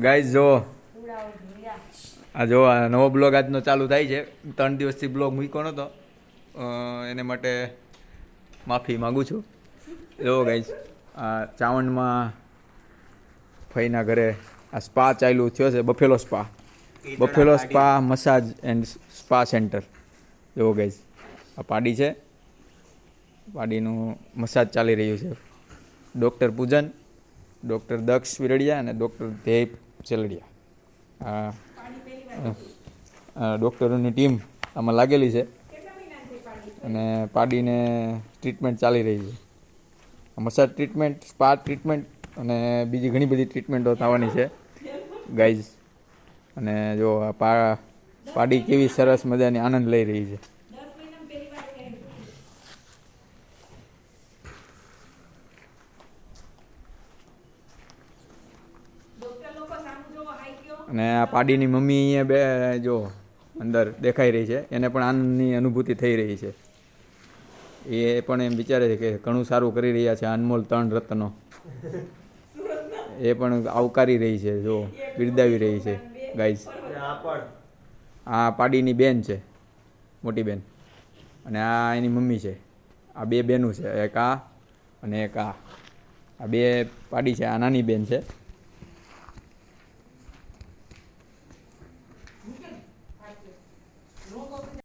Guys જો આ જો આ નવો બ્લોગ આજનો ચાલુ થાય છે. 3 દિવસથી બ્લોગ મૂક્યો નહોતો, એને માટે માફી માગું છું. જો ગાઈઝ આ ચાવંડમાં ફઈના ઘરે આ સ્પા ચાલુ થયો છે, Buffalo spa massage and spa centre. જો ગાઈઝ આ પાડી છે, પાડીનું મસાજ ચાલી રહ્યું છે. ડૉક્ટર પૂજન, ડૉક્ટર દક્ષ વિરડિયા અને ડૉક્ટર ધ્યેય ચેલડિયા, ડૉક્ટરોની ટીમ આમાં લાગેલી છે અને પાડીને ટ્રીટમેન્ટ ચાલી રહી છે. મસાજ ટ્રીટમેન્ટ, સ્પા ટ્રીટમેન્ટ અને બીજી ઘણી બધી ટ્રીટમેન્ટો થવાની છે ગાઈઝ. અને જો આ પાડી કેવી સરસ મજાની આનંદ લઈ રહી છે. અને આ પાડીની મમ્મી અહીંયા બે જો અંદર દેખાઈ રહી છે, એને પણ આનંદની અનુભૂતિ થઈ રહી છે. એ પણ એમ વિચારે છે કે ઘણું સારું કરી રહ્યા છે અનમોલ 3 રત્નો. એ પણ આવકારી રહી છે, જો બિરદાવી રહી છે ગાઈઝ. આ પાડીની બેન છે, મોટી બેન, અને આ એની મમ્મી છે. આ 2 બહેનું છે, એક આ અને એક આ. આ 2 પાડી છે, આ નાની બેન છે.